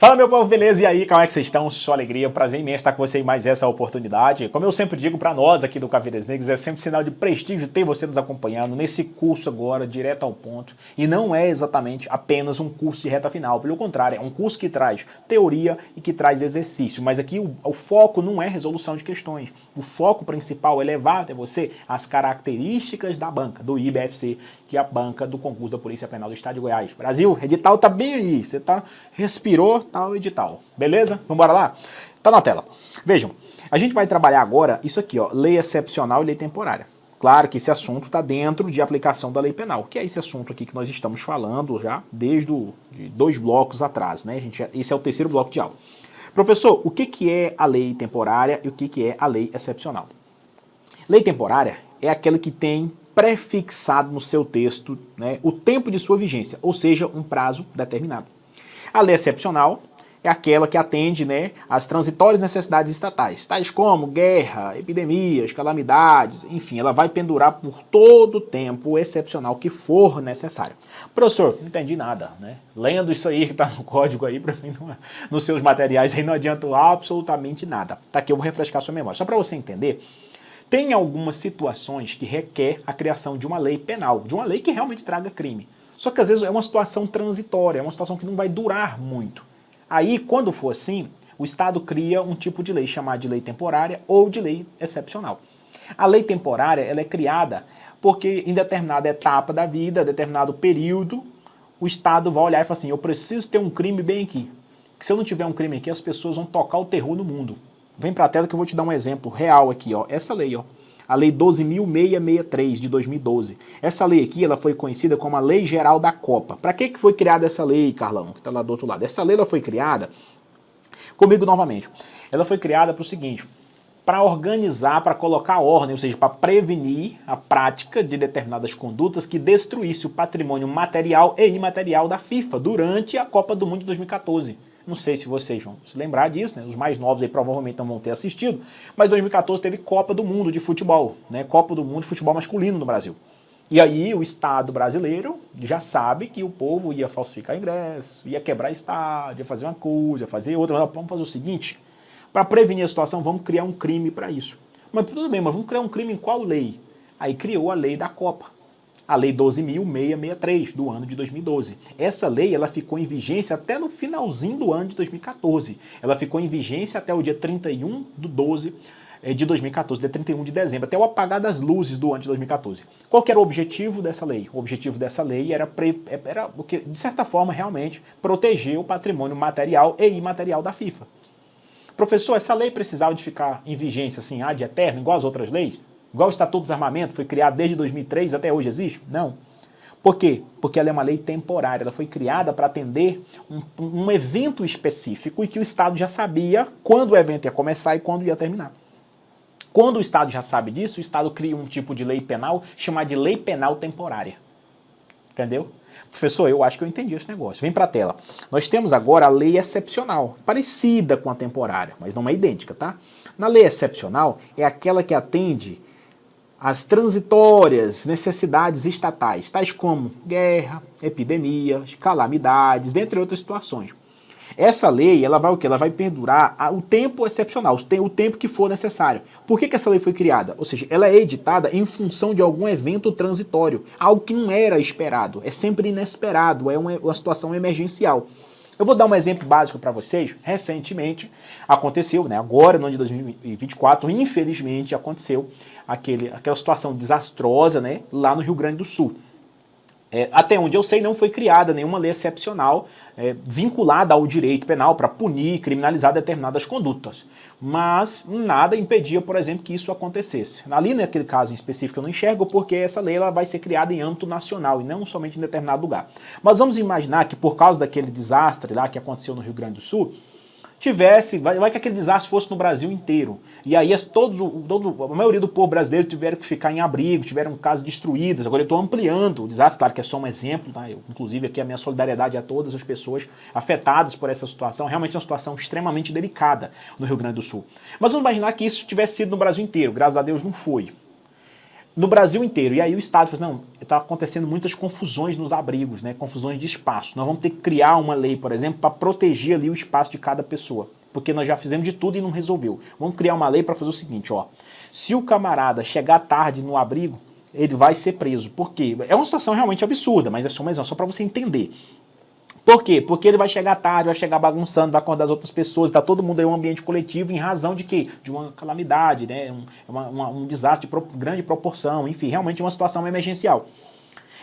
Fala, meu povo, beleza? E aí, como é que vocês estão? Só alegria, prazer imenso estar com você em mais essa oportunidade. Como eu sempre digo para nós aqui do Caveiras Negras, é sempre sinal de prestígio ter você nos acompanhando nesse curso agora, direto ao ponto. E não é exatamente apenas um curso de reta final, pelo contrário, é um curso que traz teoria e que traz exercício. Mas aqui o foco não é resolução de questões. O foco principal é levar até você as características da banca, do IBFC, que é a banca do concurso da Polícia Penal do Estado de Goiás. Brasil, edital tá bem aí, você respirou, tá o edital. Beleza? Vamos lá? Tá na tela. Vejam, a gente vai trabalhar agora isso aqui, ó, lei excepcional e lei temporária. Claro que esse assunto está dentro de aplicação da lei penal, que é esse assunto aqui que nós estamos falando já desde de 2 blocos atrás, né? Esse é o 3º bloco de aula. Professor, o que é a lei temporária e o que é a lei excepcional? Lei temporária é aquela que tem prefixado no seu texto, né, o tempo de sua vigência, ou seja, um prazo determinado. A lei excepcional é aquela que atende, né, às transitórias necessidades estatais, tais como guerra, epidemias, calamidades, enfim, ela vai pendurar por todo o tempo excepcional que for necessário. Professor, não entendi nada, né? Lendo isso aí que está no código aí, para mim, nos seus materiais aí não adiantou absolutamente nada. Tá aqui, eu vou refrescar sua memória. Só para você entender, tem algumas situações que requer a criação de uma lei penal, de uma lei que realmente traga crime. Só que às vezes é uma situação transitória, é uma situação que não vai durar muito. Aí, quando for assim, o Estado cria um tipo de lei chamada de lei temporária ou de lei excepcional. A lei temporária ela é criada porque em determinada etapa da vida, determinado período, o Estado vai olhar e falar assim, eu preciso ter um crime bem aqui. Que se eu não tiver um crime aqui, as pessoas vão tocar o terror no mundo. Vem para a tela que eu vou te dar um exemplo real aqui, ó. Essa lei, ó. A Lei 12.663 de 2012. Essa lei aqui, ela foi conhecida como a Lei Geral da Copa. Para que foi criada essa lei, Carlão, que está lá do outro lado? Essa lei ela foi criada, comigo novamente, ela foi criada para o seguinte, para organizar, para colocar ordem, ou seja, para prevenir a prática de determinadas condutas que destruísse o patrimônio material e imaterial da FIFA durante a Copa do Mundo de 2014. Não sei se vocês vão se lembrar disso, né? Os mais novos aí provavelmente não vão ter assistido, mas 2014 teve Copa do Mundo de futebol, né? Copa do Mundo de futebol masculino no Brasil. E aí o Estado brasileiro já sabe que o povo ia falsificar ingresso, ia quebrar estádio, ia fazer uma coisa, ia fazer outra. Vamos fazer o seguinte, para prevenir a situação, vamos criar um crime para isso. Mas tudo bem, mas vamos criar um crime em qual lei? Aí criou a lei da Copa. A Lei 12.663, do ano de 2012. Essa lei ela ficou em vigência até no finalzinho do ano de 2014. Ela ficou em vigência até o dia 31 de 12 de 2014, dia 31 de dezembro, até o apagar das luzes do ano de 2014. Qual que era o objetivo dessa lei? O objetivo dessa lei era de certa forma, realmente, proteger o patrimônio material e imaterial da FIFA. Professor, essa lei precisava de ficar em vigência assim, ad eterno, igual as outras leis? Igual o Estatuto dos Armamentos, foi criado desde 2003 até hoje existe? Não. Por quê? Porque ela é uma lei temporária, ela foi criada para atender um evento específico e que o Estado já sabia quando o evento ia começar e quando ia terminar. Quando o Estado já sabe disso, o Estado cria um tipo de lei penal chamada de lei penal temporária. Entendeu? Professor, eu acho que eu entendi esse negócio. Vem para a tela. Nós temos agora a lei excepcional, parecida com a temporária, mas não é idêntica, tá? Na lei excepcional é aquela que atende as transitórias necessidades estatais, tais como guerra, epidemias, calamidades, dentre outras situações. Essa lei, ela vai o quê? Ela vai perdurar o tempo excepcional, o tempo que for necessário. Por que essa lei foi criada? Ou seja, ela é editada em função de algum evento transitório, algo que não era esperado, é sempre inesperado, é uma situação emergencial. Eu vou dar um exemplo básico para vocês. Recentemente aconteceu, né, agora no ano de 2024, infelizmente aconteceu aquela situação desastrosa, né, lá no Rio Grande do Sul. Até onde eu sei, não foi criada nenhuma lei excepcional vinculada ao direito penal para punir, criminalizar determinadas condutas. Mas nada impedia, por exemplo, que isso acontecesse. Ali, naquele caso em específico, eu não enxergo porque essa lei ela vai ser criada em âmbito nacional e não somente em determinado lugar. Mas vamos imaginar que por causa daquele desastre lá que aconteceu no Rio Grande do Sul, vai que aquele desastre fosse no Brasil inteiro. E aí a maioria do povo brasileiro tiveram que ficar em abrigo, tiveram casas destruídas. Agora eu estou ampliando o desastre, claro que é só um exemplo, tá? Inclusive aqui a minha solidariedade a todas as pessoas afetadas por essa situação. Realmente é uma situação extremamente delicada no Rio Grande do Sul. Mas vamos imaginar que isso tivesse sido no Brasil inteiro. Graças a Deus não foi. No Brasil inteiro. E aí o Estado falou assim, não, está acontecendo muitas confusões nos abrigos, né? Confusões de espaço. Nós vamos ter que criar uma lei, por exemplo, para proteger ali o espaço de cada pessoa. Porque nós já fizemos de tudo e não resolveu. Vamos criar uma lei para fazer o seguinte, ó. Se o camarada chegar tarde no abrigo, ele vai ser preso. Por quê? É uma situação realmente absurda, mas é só uma exemplo, só para você entender. Por quê? Porque ele vai chegar tarde, vai chegar bagunçando, vai acordar as outras pessoas, está todo mundo em um ambiente coletivo em razão de quê? De uma calamidade, né? Um desastre de grande proporção, enfim, realmente uma situação emergencial.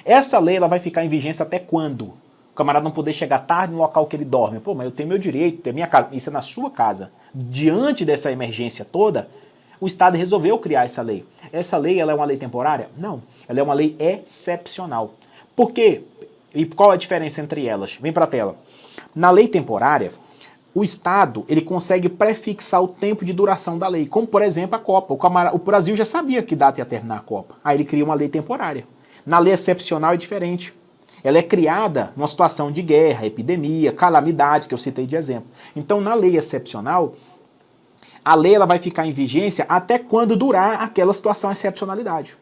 Essa lei ela vai ficar em vigência até quando? O camarada não poder chegar tarde no local que ele dorme. Pô, mas eu tenho meu direito, tenho minha casa. Isso é na sua casa. Diante dessa emergência toda, o Estado resolveu criar essa lei. Essa lei ela é uma lei temporária? Não. Ela é uma lei excepcional. Por quê? E qual a diferença entre elas? Vem para a tela. Na lei temporária, o Estado ele consegue prefixar o tempo de duração da lei, como por exemplo a Copa. O Brasil já sabia que data ia terminar a Copa. Aí ele cria uma lei temporária. Na lei excepcional é diferente. Ela é criada numa situação de guerra, epidemia, calamidade, que eu citei de exemplo. Então, na lei excepcional, a lei ela vai ficar em vigência até quando durar aquela situação de excepcionalidade.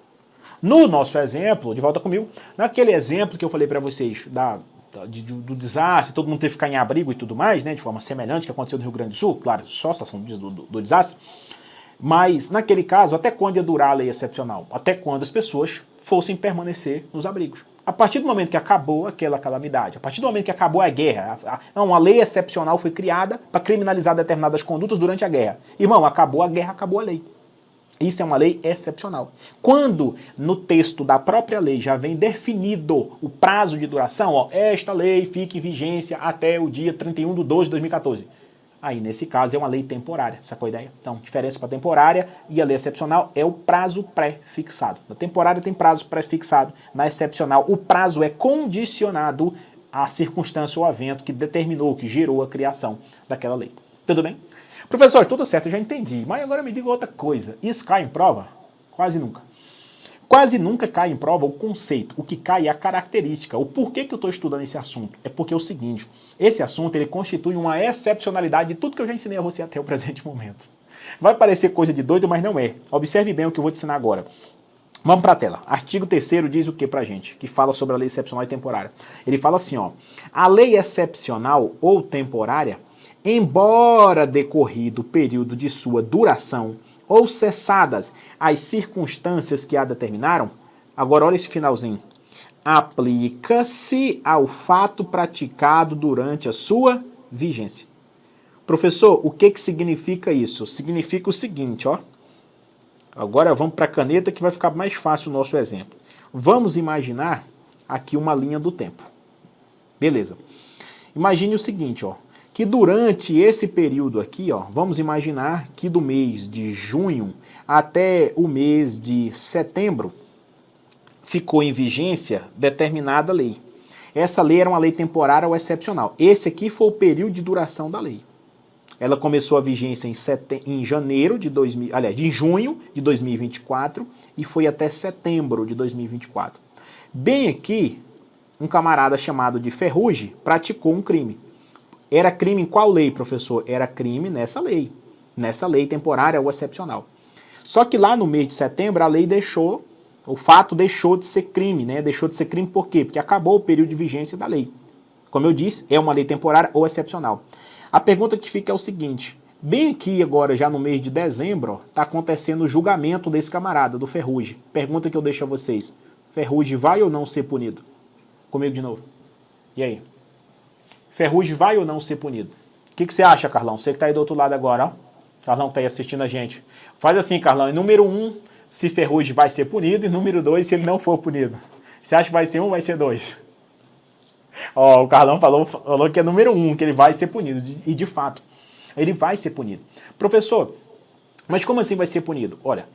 No nosso exemplo, de volta comigo, naquele exemplo que eu falei para vocês do desastre, todo mundo teve que ficar em abrigo e tudo mais, né, de forma semelhante que aconteceu no Rio Grande do Sul, claro, só a situação do desastre, mas naquele caso, até quando ia durar a lei excepcional? Até quando as pessoas fossem permanecer nos abrigos. A partir do momento que acabou aquela calamidade, a partir do momento que acabou a guerra, uma lei excepcional foi criada para criminalizar determinadas condutas durante a guerra. Irmão, acabou a guerra, acabou a lei. Isso é uma lei excepcional. Quando no texto da própria lei já vem definido o prazo de duração, ó, esta lei fica em vigência até o dia 31/12/2014. Aí, nesse caso, é uma lei temporária, sacou a ideia? Então, diferença para temporária e a lei excepcional é o prazo pré-fixado. Na temporária tem prazo pré-fixado, na excepcional o prazo é condicionado à circunstância ou evento que determinou, que gerou a criação daquela lei. Tudo bem? Professor, tudo certo, eu já entendi, mas agora me diga outra coisa. Isso cai em prova? Quase nunca. Quase nunca cai em prova o conceito, o que cai é a característica. O porquê que eu estou estudando esse assunto? É porque é o seguinte, esse assunto ele constitui uma excepcionalidade de tudo que eu já ensinei a você até o presente momento. Vai parecer coisa de doido, mas não é. Observe bem o que eu vou te ensinar agora. Vamos para a tela. Artigo 3º diz o que pra gente? Que fala sobre a lei excepcional e temporária. Ele fala assim, ó. A lei excepcional ou temporária, embora decorrido o período de sua duração ou cessadas as circunstâncias que a determinaram, agora olha esse finalzinho, aplica-se ao fato praticado durante a sua vigência. Professor, o que significa isso? Significa o seguinte, ó. Agora vamos para a caneta que vai ficar mais fácil o nosso exemplo. Vamos imaginar aqui uma linha do tempo. Beleza. Imagine o seguinte, ó. Que durante esse período aqui, ó, vamos imaginar que do mês de junho até o mês de setembro ficou em vigência determinada lei. Essa lei era uma lei temporária ou excepcional. Esse aqui foi o período de duração da lei. Ela começou a vigência em janeiro de de junho de 2024 e foi até setembro de 2024. Bem aqui, um camarada chamado de Ferrugem praticou um crime. Era crime em qual lei, professor? Era crime nessa lei temporária ou excepcional. Só que lá no mês de setembro a lei deixou, o fato deixou de ser crime, né? Deixou de ser crime por quê? Porque acabou o período de vigência da lei. Como eu disse, é uma lei temporária ou excepcional. A pergunta que fica é o seguinte, bem aqui agora, já no mês de dezembro, está acontecendo o julgamento desse camarada, do Ferrugem. Pergunta que eu deixo a vocês, Ferrugem vai ou não ser punido? Comigo de novo. E aí? Ferrugem vai ou não ser punido? O que você acha, Carlão? Você que está aí do outro lado agora, ó. Carlão que está aí assistindo a gente. Faz assim, Carlão. Em número 1, se Ferrugem vai ser punido. E número 2, se ele não for punido. Você acha que vai ser 1 ou vai ser 2? Ó, o Carlão falou que é número 1, que ele vai ser punido. E de fato, ele vai ser punido. Professor, mas como assim vai ser punido? Olha,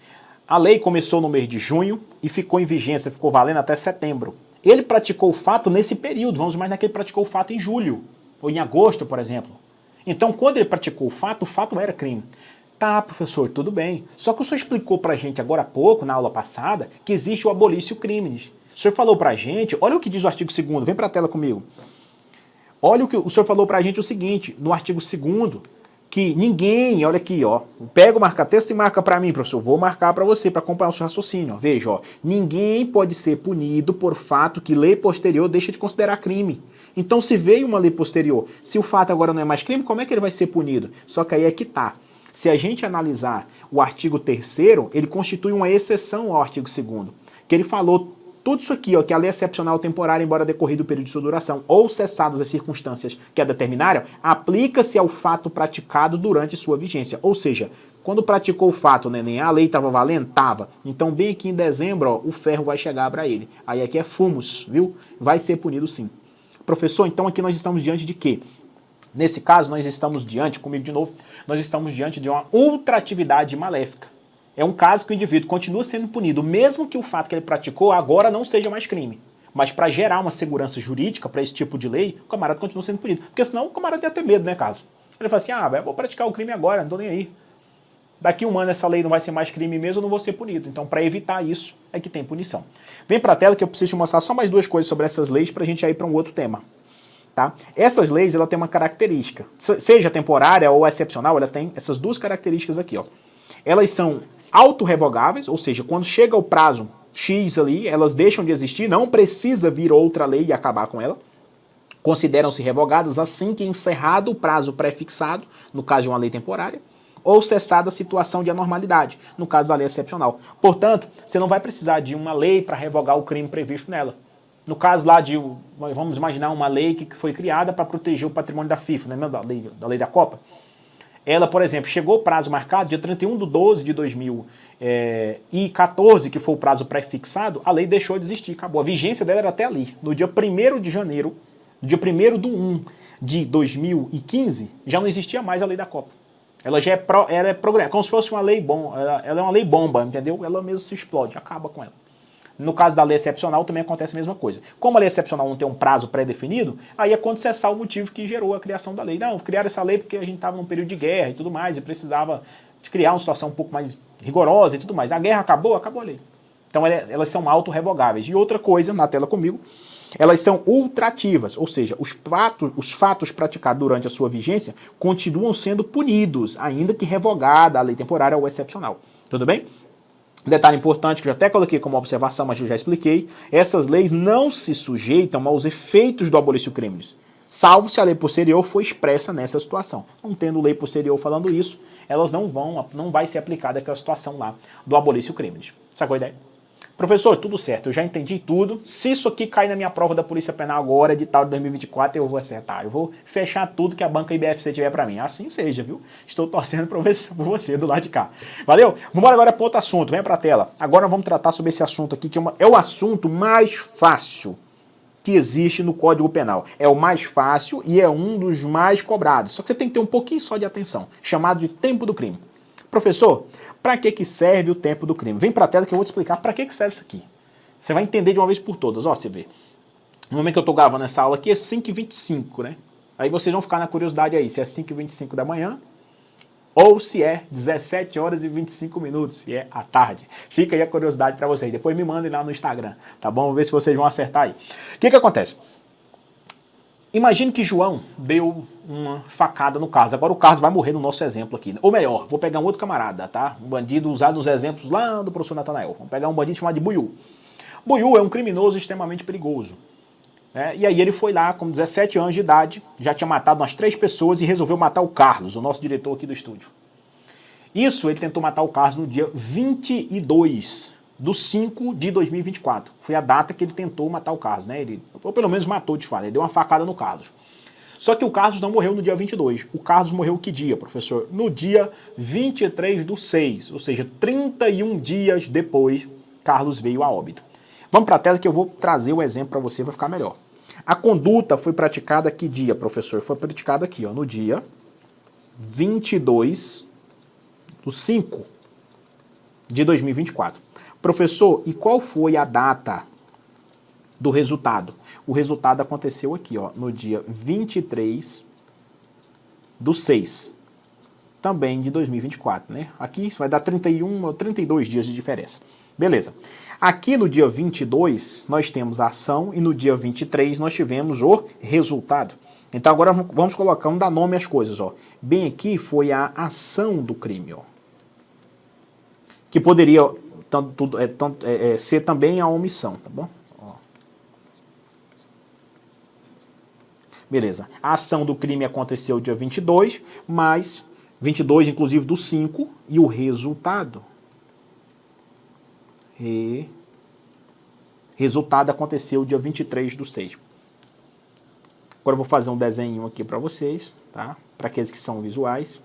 a lei começou no mês de junho e ficou em vigência, ficou valendo até setembro. Ele praticou o fato nesse período, vamos imaginar que ele praticou o fato em julho, ou em agosto, por exemplo. Então, quando ele praticou o fato era crime. Tá, professor, tudo bem. Só que o senhor explicou pra gente agora há pouco, na aula passada, que existe o abolício crimes. O senhor falou pra gente, olha o que diz o artigo 2º, vem pra tela comigo. Olha o que o senhor falou pra gente o seguinte, no artigo 2º, que ninguém, olha aqui, ó, pega o marca-texto e marca para mim, professor, vou marcar para você, para acompanhar o seu raciocínio, ó. Veja, ó, ninguém pode ser punido por fato que lei posterior deixa de considerar crime. Então, se veio uma lei posterior, se o fato agora não é mais crime, como é que ele vai ser punido? Só que aí é que tá. Se a gente analisar o artigo 3º, ele constitui uma exceção ao artigo 2º, que ele falou tudo isso aqui, ó, que a lei excepcional temporária, embora decorrido o período de sua duração ou cessadas as circunstâncias que a determinaram, aplica-se ao fato praticado durante sua vigência. Ou seja, quando praticou o fato, neném, a lei estava valendo? Tava. Então, bem aqui em dezembro, ó, o ferro vai chegar para ele. Aí aqui é fumos, viu? Vai ser punido sim. Professor, então aqui nós estamos diante de quê? Nesse caso, nós estamos diante, comigo de novo, nós estamos diante de uma ultratividade maléfica. É um caso que o indivíduo continua sendo punido, mesmo que o fato que ele praticou agora não seja mais crime. Mas para gerar uma segurança jurídica para esse tipo de lei, o camarada continua sendo punido. Porque senão o camarada ia ter medo, né, Carlos? Ele fala assim, velho, vou praticar o crime agora, não tô nem aí. Daqui um ano essa lei não vai ser mais crime mesmo, eu não vou ser punido. Então, para evitar isso, é que tem punição. Vem para a tela que eu preciso te mostrar só mais duas coisas sobre essas leis para a gente ir para um outro tema. Tá? Essas leis, ela tem uma característica, seja temporária ou excepcional, ela tem essas duas características aqui, ó. Elas são autorrevogáveis, ou seja, quando chega o prazo X ali, elas deixam de existir, não precisa vir outra lei e acabar com ela. Consideram-se revogadas assim que encerrado o prazo pré-fixado, no caso de uma lei temporária, ou cessada a situação de anormalidade, no caso da lei excepcional. Portanto, você não vai precisar de uma lei para revogar o crime previsto nela. No caso lá de, vamos imaginar uma lei que foi criada para proteger o patrimônio da FIFA, né, da lei da Copa. Ela, por exemplo, chegou o prazo marcado, dia 31/12/2014, que foi o prazo pré-fixado, a lei deixou de existir, acabou. A vigência dela era até ali. No dia 1º de janeiro, no dia 1º de 1/2015, já não existia mais a lei da Copa. Ela já é, como se fosse uma lei bomba, ela é uma lei bomba, entendeu? Ela mesmo se explode, acaba com ela. No caso da lei excepcional também acontece a mesma coisa. Como a lei excepcional não tem um prazo pré-definido, aí é quando cessar o motivo que gerou a criação da lei. Não, criaram essa lei porque a gente estava num período de guerra e tudo mais, e precisava de criar uma situação um pouco mais rigorosa e tudo mais. A guerra acabou, acabou a lei. Então elas são autorrevogáveis. E outra coisa, na tela comigo, elas são ultrativas, ou seja, os fatos praticados durante a sua vigência continuam sendo punidos, ainda que revogada a lei temporária ou excepcional. Tudo bem? Detalhe importante que eu já até coloquei como observação, mas eu já expliquei, essas leis não se sujeitam aos efeitos do abolício crimes, salvo se a lei posterior for expressa nessa situação. Não tendo lei posterior falando isso, elas não vai ser aplicada aquela situação lá do abolício crimes. Sacou a ideia? Professor, tudo certo, eu já entendi tudo. Se isso aqui cair na minha prova da Polícia Penal agora, edital de 2024, eu vou acertar. Eu vou fechar tudo que a banca IBFC tiver pra mim. Assim seja, viu? Estou torcendo por você do lado de cá. Valeu? Vamos agora para outro assunto. Vem pra tela. Agora nós vamos tratar sobre esse assunto aqui, que é o assunto mais fácil que existe no Código Penal. É o mais fácil e é um dos mais cobrados. Só que você tem que ter um pouquinho só de atenção. Chamado de tempo do crime. Professor, para que serve o tempo do crime? Vem para a tela que eu vou te explicar para que serve isso aqui. Você vai entender de uma vez por todas. Ó, você vê. No momento que eu estou gravando essa aula aqui é 5h25, né? Aí vocês vão ficar na curiosidade aí, se é 5h25 da manhã ou se é 17h25, se é à tarde. Fica aí a curiosidade para vocês. Depois me mandem lá no Instagram, tá bom? Vamos ver se vocês vão acertar aí. O que acontece? Imagine que João deu uma facada no Carlos. Agora o Carlos vai morrer no nosso exemplo aqui. Ou melhor, vou pegar um outro camarada, tá? Um bandido usado nos exemplos lá do professor Natanael. Vamos pegar um bandido chamado de Buiú. Buiú é um criminoso extremamente perigoso. Né? E aí ele foi lá com 17 anos de idade, já tinha matado umas 3 pessoas e resolveu matar o Carlos, o nosso diretor aqui do estúdio. Isso, ele tentou matar o Carlos no dia 22/5/2024. Foi a data que ele tentou matar o Carlos, né? Ou pelo menos matou de fato, ele deu uma facada no Carlos. Só que o Carlos não morreu no dia 22. O Carlos morreu que dia, professor? No dia 23/6, ou seja, 31 dias depois, Carlos veio a óbito. Vamos para a tela que eu vou trazer o exemplo para você, vai ficar melhor. A conduta foi praticada que dia, professor? Foi praticada aqui, ó, no dia 22/5/2024. Professor, e qual foi a data do resultado? O resultado aconteceu aqui, ó, no dia 23/6, também de 2024, né? Aqui isso vai dar 31 ou 32 dias de diferença. Beleza. Aqui no dia 22, nós temos a ação e no dia 23 nós tivemos o resultado. Então agora vamos colocar, vamos dar nome às coisas, ó. Bem aqui foi a ação do crime, ó. Que poderia ser também a omissão, tá bom? Ó. Beleza. A ação do crime aconteceu dia 22, mas 22 inclusive do 5, e o resultado. Resultado aconteceu dia 23 do 6. Agora eu vou fazer um desenho aqui para vocês, tá? Para aqueles que são visuais.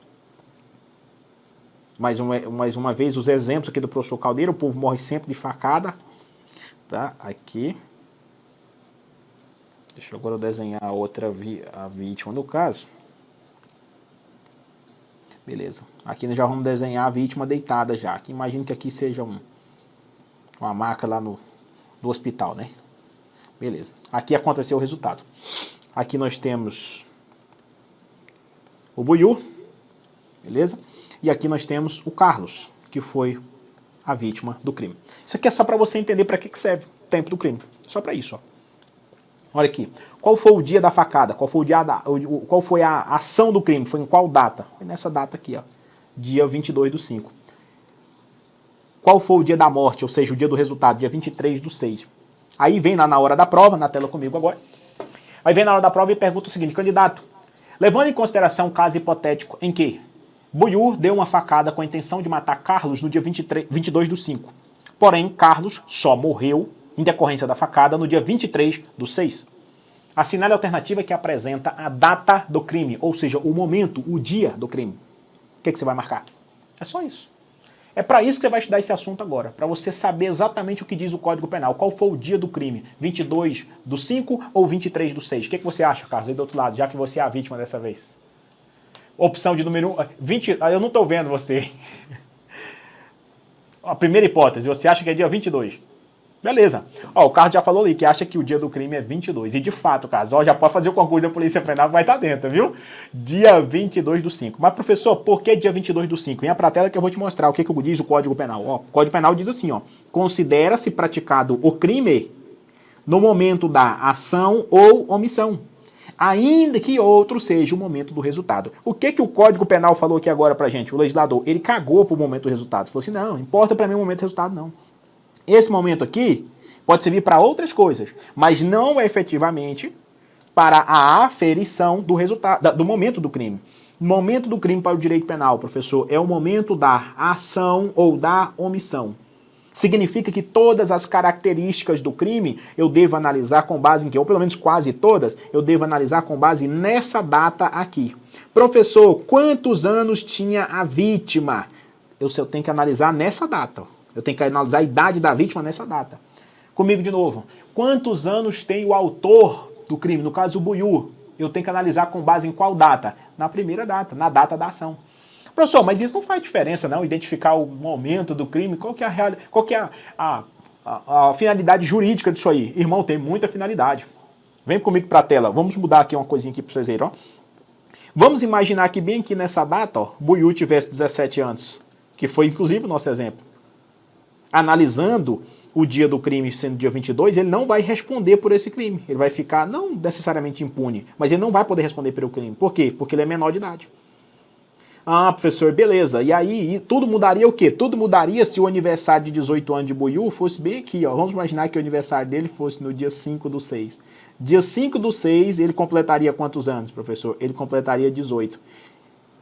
Mais uma vez, os exemplos aqui do professor Caldeira. O povo morre sempre de facada. Tá? Aqui. Deixa eu agora desenhar a vítima no caso. Beleza. Aqui nós já vamos desenhar a vítima deitada já. Aqui, imagino que aqui seja uma maca lá no hospital, né? Beleza. Aqui aconteceu o resultado. Aqui nós temos o Buiú, beleza? E aqui nós temos o Carlos, que foi a vítima do crime. Isso aqui é só para você entender para que serve o tempo do crime. Só para isso, ó. Olha aqui. Qual foi o dia da facada? Qual foi a ação do crime? Foi em qual data? Foi nessa data aqui, ó. Dia 22 do 5. Qual foi o dia da morte? Ou seja, o dia do resultado? Dia 23 do 6. Aí vem lá na hora da prova, na tela comigo agora. Aí vem na hora da prova e pergunta o seguinte: candidato, levando em consideração um caso hipotético em que Buiú deu uma facada com a intenção de matar Carlos no dia 22 do 5. Porém, Carlos só morreu em decorrência da facada no dia 23 do 6. Assinale a alternativa que apresenta a data do crime, ou seja, o momento, o dia do crime. O que você vai marcar? É só isso. É para isso que você vai estudar esse assunto agora, para você saber exatamente o que diz o Código Penal. Qual foi o dia do crime? 22 do 5 ou 23 do 6? O que você acha, Carlos, aí do outro lado, já que você é a vítima dessa vez? Opção de número 20... Eu não estou vendo você. A primeira hipótese, você acha que é dia 22? Beleza. Ó, o Carlos já falou ali que acha que o dia do crime é 22. E de fato, Carlos, ó, já pode fazer o concurso da Polícia Penal, vai estar dentro, viu? Dia 22 do 5. Mas, professor, por que dia 22 do 5? Venha para a tela que eu vou te mostrar o que diz o Código Penal. Ó, o Código Penal diz assim, ó. Considera-se praticado o crime no momento da ação ou omissão, ainda que outro seja o momento do resultado. O que o Código Penal falou aqui agora pra gente? O legislador, ele cagou pro momento do resultado. Falou assim, não importa pra mim o momento do resultado, não. Esse momento aqui pode servir para outras coisas, mas não efetivamente para a aferição do resultado, do momento do crime. O momento do crime para o direito penal, professor, é o momento da ação ou da omissão. Significa que todas as características do crime eu devo analisar com base em que, ou pelo menos quase todas, eu devo analisar com base nessa data aqui. Professor, quantos anos tinha a vítima? Eu tenho que analisar nessa data. Eu tenho que analisar a idade da vítima nessa data. Comigo de novo. Quantos anos tem o autor do crime? No caso, o Buiú. Eu tenho que analisar com base em qual data? Na primeira data, na data da ação. Professor, mas isso não faz diferença, não? Identificar o momento do crime? Qual que é a finalidade jurídica disso aí? Irmão, tem muita finalidade. Vem comigo para a tela. Vamos mudar aqui uma coisinha aqui para vocês verem, ó. Vamos imaginar que bem aqui nessa data, ó, Buiú tivesse 17 anos, que foi inclusive o nosso exemplo. Analisando o dia do crime sendo dia 22, ele não vai responder por esse crime. Ele vai ficar, não necessariamente impune, mas ele não vai poder responder pelo crime. Por quê? Porque ele é menor de idade. Ah, professor, beleza. E aí, tudo mudaria o quê? Tudo mudaria se o aniversário de 18 anos de Buiú fosse bem aqui, ó. Vamos imaginar que o aniversário dele fosse no dia 5 do 6. Dia 5 do 6, ele completaria quantos anos, professor? Ele completaria 18.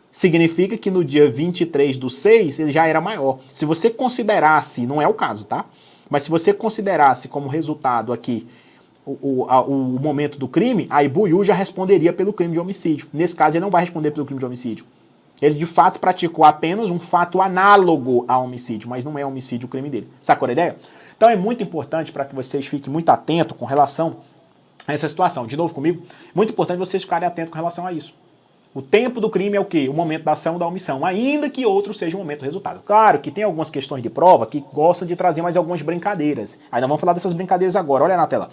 Significa que no dia 23 do 6 ele já era maior. Se você considerasse, não é o caso, tá? Mas se você considerasse como resultado aqui o momento do crime, aí Buiú já responderia pelo crime de homicídio. Nesse caso, ele não vai responder pelo crime de homicídio. Ele de fato praticou apenas um fato análogo a homicídio, mas não é homicídio o crime dele. Sacou a ideia? Então é muito importante para que vocês fiquem muito atentos com relação a essa situação. De novo comigo, muito importante vocês ficarem atentos com relação a isso. O tempo do crime é o quê? O momento da ação ou da omissão, ainda que outro seja o momento do resultado. Claro que tem algumas questões de prova que gostam de trazer mais algumas brincadeiras. Aí nós vamos falar dessas brincadeiras agora. Olha na tela.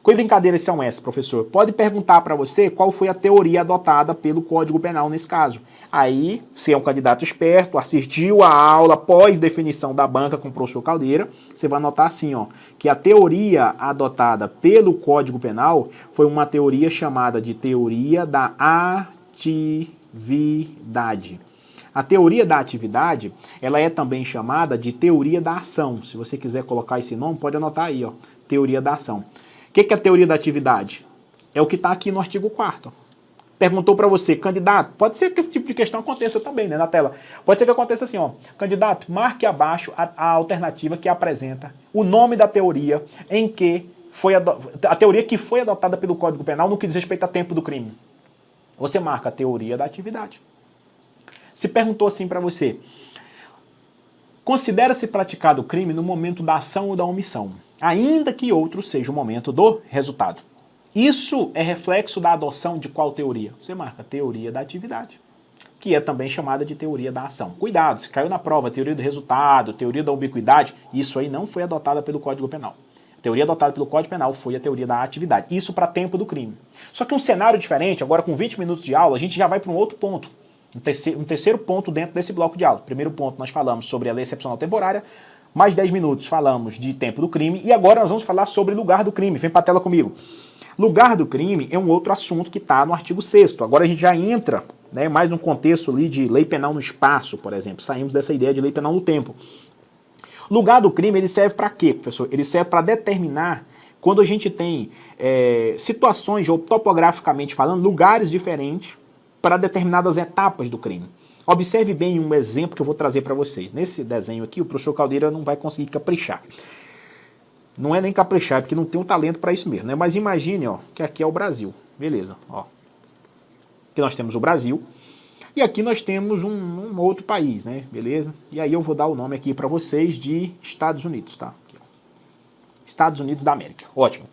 Que brincadeiras são essas, professor? Pode perguntar para você qual foi a teoria adotada pelo Código Penal nesse caso. Aí, se é um candidato esperto, assistiu a aula pós definição da banca com o professor Caldeira, você vai anotar assim, ó, que a teoria adotada pelo Código Penal foi uma teoria chamada de teoria da atividade. A teoria da atividade, ela é também chamada de teoria da ação. Se você quiser colocar esse nome, pode anotar aí, ó, teoria da ação. O que é a teoria da atividade? É o que está aqui no artigo 4º. Perguntou para você, candidato, pode ser que esse tipo de questão aconteça também, né, na tela. Pode ser que aconteça assim, ó, candidato, marque abaixo a alternativa que apresenta o nome da teoria em que foi a teoria que foi adotada pelo Código Penal no que diz respeito a tempo do crime. Você marca a teoria da atividade. Se perguntou assim para você, considera-se praticado o crime no momento da ação ou da omissão, ainda que outro seja o momento do resultado. Isso é reflexo da adoção de qual teoria? Você marca teoria da atividade, que é também chamada de teoria da ação. Cuidado, se caiu na prova teoria do resultado, teoria da ubiquidade, isso aí não foi adotada pelo Código Penal. A teoria adotada pelo Código Penal foi a teoria da atividade, isso para tempo do crime. Só que um cenário diferente, agora com 20 minutos de aula, a gente já vai para um outro ponto. Um terceiro ponto dentro desse bloco de aula. Primeiro ponto, nós falamos sobre a lei excepcional temporária, mais 10 minutos falamos de tempo do crime, e agora nós vamos falar sobre lugar do crime. Vem para a tela comigo. Lugar do crime é um outro assunto que está no artigo 6º. Agora a gente já entra, né, mais um contexto ali de lei penal no espaço, por exemplo. Saímos dessa ideia de lei penal no tempo. Lugar do crime, ele serve para quê, professor? Ele serve para determinar, quando a gente tem situações, ou topograficamente falando, lugares diferentes para determinadas etapas do crime. Observe bem um exemplo que eu vou trazer para vocês. Nesse desenho aqui, o professor Caldeira não vai conseguir caprichar. Não é nem caprichar, é porque não tem um talento para isso mesmo, né? Mas imagine, ó, que aqui é o Brasil. Beleza, ó. Aqui nós temos o Brasil. E aqui nós temos um outro país, né? Beleza? E aí eu vou dar o nome aqui para vocês de Estados Unidos, tá? Aqui, ó. Estados Unidos da América. Ótimo.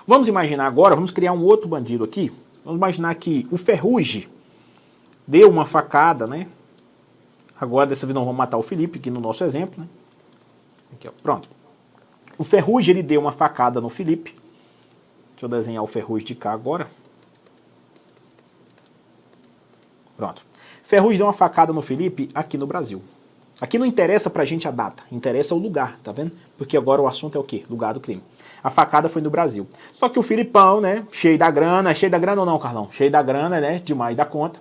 Vamos imaginar agora, vamos criar um outro bandido aqui. Vamos imaginar que o Ferrugem deu uma facada, né? Agora dessa vez não vamos matar o Felipe, aqui no nosso exemplo, né? Aqui, ó. Pronto. O Ferrugem, ele deu uma facada no Felipe. Deixa eu desenhar o Ferrugem de cá agora. Pronto. Ferrugem deu uma facada no Felipe aqui no Brasil. Aqui não interessa pra gente a data, interessa o lugar, tá vendo? Porque agora o assunto é o quê? Lugar do crime. A facada foi no Brasil. Só que o Filipão, né, cheio da grana ou não, Carlão? Cheio da grana, né, demais da conta.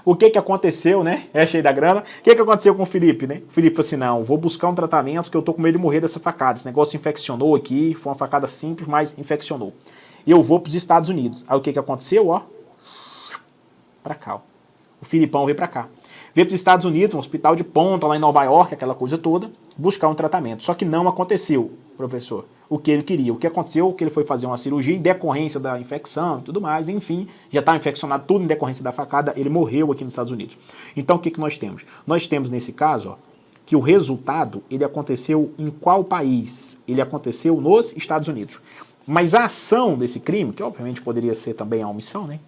O que aconteceu, né? É cheio da grana. O que aconteceu com o Felipe, né? O Felipe falou assim, não, vou buscar um tratamento que eu tô com medo de morrer dessa facada. Esse negócio infeccionou aqui, foi uma facada simples, mas infeccionou. E eu vou pros Estados Unidos. Aí o que aconteceu, ó? Pra cá, ó. O Filipão veio pra cá. Veio para os Estados Unidos, um hospital de ponta lá em Nova York, aquela coisa toda, buscar um tratamento. Só que não aconteceu, professor, o que ele queria. O que aconteceu é que ele foi fazer uma cirurgia em decorrência da infecção e tudo mais, enfim, já estava infeccionado tudo em decorrência da facada, ele morreu aqui nos Estados Unidos. Então o que nós temos? Nós temos nesse caso, ó, que o resultado, ele aconteceu em qual país? Ele aconteceu nos Estados Unidos. Mas a ação desse crime, que obviamente poderia ser também a omissão, né?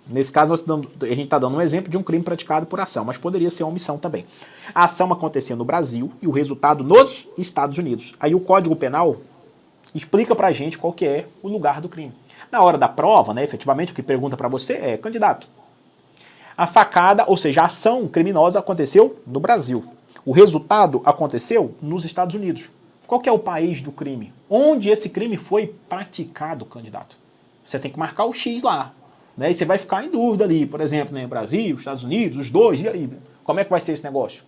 Nesse caso, a gente está dando um exemplo de um crime praticado por ação, mas poderia ser omissão também. A ação acontecia no Brasil e o resultado nos Estados Unidos. Aí o Código Penal explica pra gente qual que é o lugar do crime. Na hora da prova, né, efetivamente, o que pergunta para você é, candidato, a facada, ou seja, a ação criminosa aconteceu no Brasil. O resultado aconteceu nos Estados Unidos. Qual que é o país do crime? Onde esse crime foi praticado, candidato? Você tem que marcar o X lá. Né? E você vai ficar em dúvida ali, por exemplo, né? Brasil, Estados Unidos, os dois, e aí? Como é que vai ser esse negócio?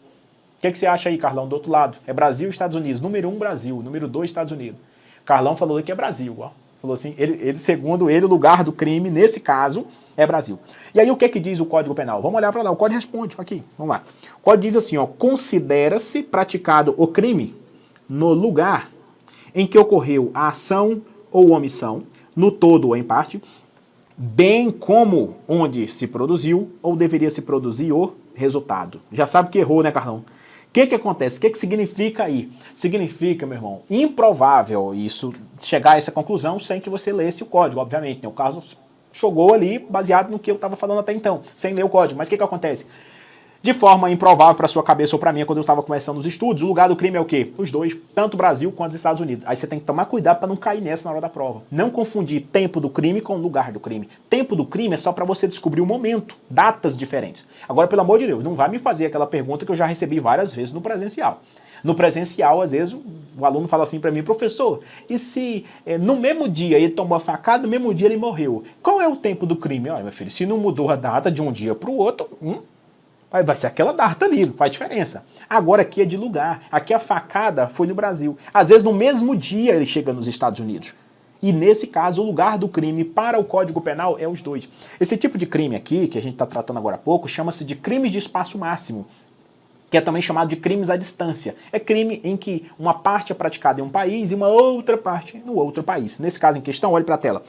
O que você acha aí, Carlão, do outro lado? É Brasil e Estados Unidos. Número 1, Brasil. Número 2, Estados Unidos. Carlão falou que é Brasil. Ó. Falou assim, segundo ele, o lugar do crime, nesse caso, é Brasil. E aí o que diz o Código Penal? Vamos olhar para lá. O Código responde aqui. Vamos lá. O Código diz assim, ó, considera-se praticado o crime no lugar em que ocorreu a ação ou omissão, no todo ou em parte, bem como onde se produziu ou deveria se produzir o resultado. Já sabe que errou, né, Carlão? O que acontece? O que significa aí? Significa, meu irmão, improvável isso, chegar a essa conclusão sem que você lesse o código, obviamente. Né? O caso chegou ali baseado no que eu estava falando até então, sem ler o código. Mas o que acontece? De forma improvável para sua cabeça ou para mim, quando eu estava começando os estudos, o lugar do crime é o quê? Os dois, tanto o Brasil quanto os Estados Unidos. Aí você tem que tomar cuidado para não cair nessa na hora da prova. Não confundir tempo do crime com lugar do crime. Tempo do crime é só para você descobrir o momento, datas diferentes. Agora, pelo amor de Deus, não vai me fazer aquela pergunta que eu já recebi várias vezes no presencial. No presencial, às vezes, o aluno fala assim para mim, professor, e se no mesmo dia ele tomou a facada, no mesmo dia ele morreu? Qual é o tempo do crime? Olha, meu filho, se não mudou a data de um dia para o outro, vai ser aquela data ali, não faz diferença. Agora aqui é de lugar. Aqui a facada foi no Brasil. Às vezes no mesmo dia ele chega nos Estados Unidos. E nesse caso o lugar do crime para o Código Penal é os dois. Esse tipo de crime aqui, que a gente está tratando agora há pouco, chama-se de crimes de espaço máximo, que é também chamado de crimes à distância. É crime em que uma parte é praticada em um país e uma outra parte no outro país. Nesse caso em questão, olhe para a tela.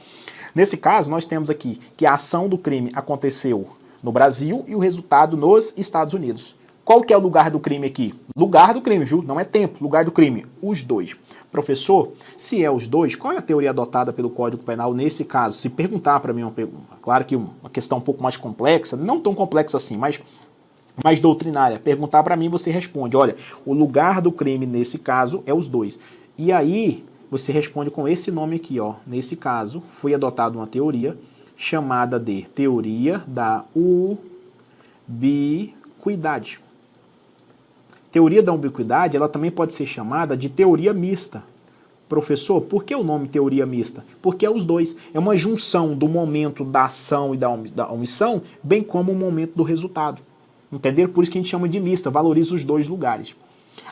Nesse caso nós temos aqui que a ação do crime aconteceu no Brasil e o resultado nos Estados Unidos. Qual que é o lugar do crime aqui? Lugar do crime, viu? Não é tempo, lugar do crime. Os dois. Professor, se é os dois, qual é a teoria adotada pelo Código Penal nesse caso? Se perguntar para mim uma pergunta, claro que uma questão um pouco mais complexa, não tão complexa assim, mas mais doutrinária, perguntar para mim, você responde, olha, o lugar do crime nesse caso é os dois. E aí, você responde com esse nome aqui, ó. Nesse caso, foi adotada uma teoria chamada de teoria da ubiquidade. Teoria da ubiquidade, ela também pode ser chamada de teoria mista. Professor, por que o nome teoria mista? Porque é os dois. É uma junção do momento da ação e da omissão, bem como o momento do resultado. Entenderam? Por isso que a gente chama de mista, valoriza os dois lugares.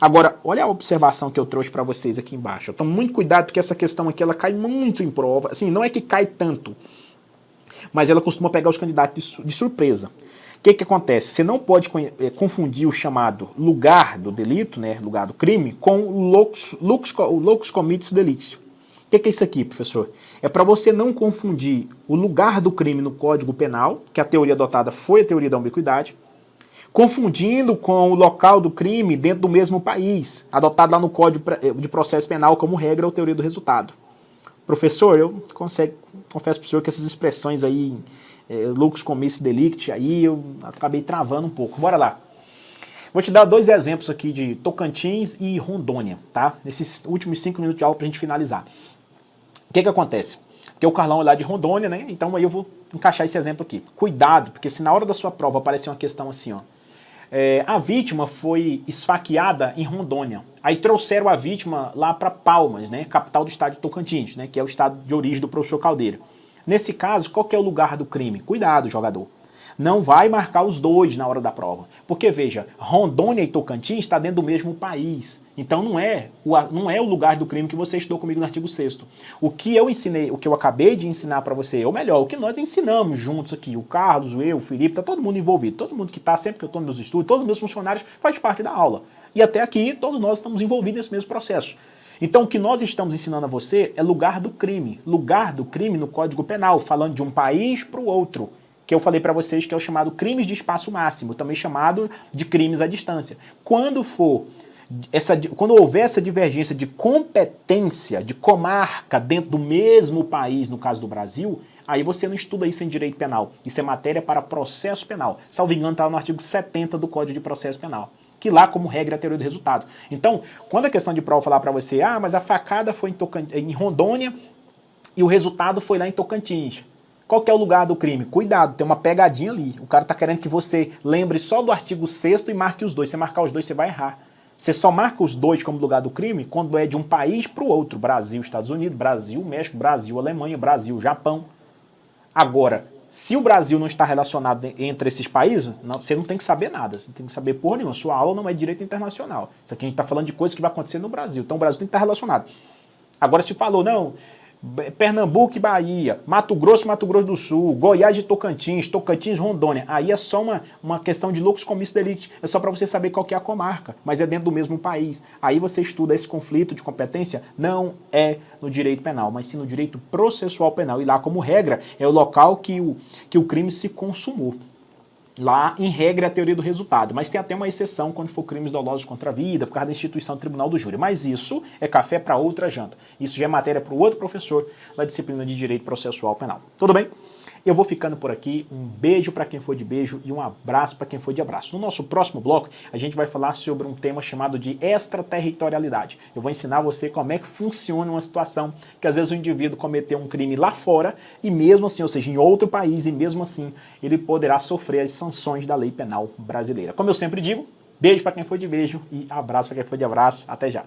Agora, olha a observação que eu trouxe para vocês aqui embaixo. Tome muito cuidado, porque essa questão aqui, ela cai muito em prova. Assim, não é que cai tanto, mas ela costuma pegar os candidatos de surpresa. O que acontece? Você não pode confundir o chamado lugar do delito, né, lugar do crime, com o locus committis delicti. O que é isso aqui, professor? É para você não confundir o lugar do crime no Código Penal, que a teoria adotada foi a teoria da ubiquidade, confundindo com o local do crime dentro do mesmo país, adotado lá no Código de Processo Penal como regra ou teoria do resultado. Professor, eu confesso para o senhor que essas expressões aí, locus committis delicti, aí eu acabei travando um pouco. Bora lá. Vou te dar dois exemplos aqui de Tocantins e Rondônia, tá? Nesses últimos 5 minutos de aula para a gente finalizar. O que acontece? Porque o Carlão é lá de Rondônia, né? Então aí eu vou encaixar esse exemplo aqui. Cuidado, porque se na hora da sua prova aparecer uma questão assim, ó. A vítima foi esfaqueada em Rondônia. Aí trouxeram a vítima lá para Palmas, né, capital do estado de Tocantins, né, que é o estado de origem do professor Caldeira. Nesse caso, qual que é o lugar do crime? Cuidado, jogador. Não vai marcar os dois na hora da prova. Porque, veja, Rondônia e Tocantins está dentro do mesmo país. Então não é o lugar do crime que você estudou comigo no artigo 6º. O que eu ensinei, o que eu acabei de ensinar para você, ou melhor, o que nós ensinamos juntos aqui, o Carlos, o Felipe, tá todo mundo envolvido. Todo mundo que está sempre que eu estou nos meus estudos, todos os meus funcionários faz parte da aula. E até aqui, todos nós estamos envolvidos nesse mesmo processo. Então o que nós estamos ensinando a você é lugar do crime. Lugar do crime no Código Penal, falando de um país para o outro. Que eu falei para vocês que é o chamado crimes de espaço máximo, também chamado de crimes à distância. Quando houver essa divergência de competência, de comarca dentro do mesmo país, no caso do Brasil, aí você não estuda isso em direito penal. Isso é matéria para processo penal. Salvo engano, está no artigo 70 do Código de Processo Penal. Que lá, como regra, é a teoria do resultado. Então, quando a questão de prova falar para você, mas a facada foi em Rondônia e o resultado foi lá em Tocantins. Qual que é o lugar do crime? Cuidado, tem uma pegadinha ali. O cara está querendo que você lembre só do artigo 6º e marque os dois. Se marcar os dois, você vai errar. Você só marca os dois como lugar do crime quando é de um país para o outro. Brasil, Estados Unidos, Brasil, México, Brasil, Alemanha, Brasil, Japão. Agora, se o Brasil não está relacionado entre esses países, você não tem que saber nada. Você tem que saber porra nenhuma. Sua aula não é de direito internacional. Isso aqui a gente está falando de coisas que vai acontecer no Brasil. Então o Brasil tem que estar relacionado. Agora se falou, não... Pernambuco e Bahia, Mato Grosso do Sul, Goiás e Tocantins, Rondônia. Aí é só uma questão de locus committis delicti. É só para você saber qual que é a comarca, mas é dentro do mesmo país. Aí você estuda esse conflito de competência, não é no direito penal, mas sim no direito processual penal. E lá, como regra, é o local que o crime se consumou. Lá, em regra, é a teoria do resultado, mas tem até uma exceção quando for crimes dolosos contra a vida, por causa da instituição do tribunal do júri. Mas isso é café para outra janta. Isso já é matéria para o outro professor da disciplina de Direito Processual Penal. Tudo bem? Eu vou ficando por aqui, um beijo para quem for de beijo e um abraço para quem for de abraço. No nosso próximo bloco, a gente vai falar sobre um tema chamado de extraterritorialidade. Eu vou ensinar você como é que funciona uma situação que às vezes o indivíduo cometeu um crime lá fora e mesmo assim, ou seja, em outro país, e mesmo assim ele poderá sofrer as sanções da lei penal brasileira. Como eu sempre digo, beijo para quem for de beijo e abraço para quem for de abraço. Até já!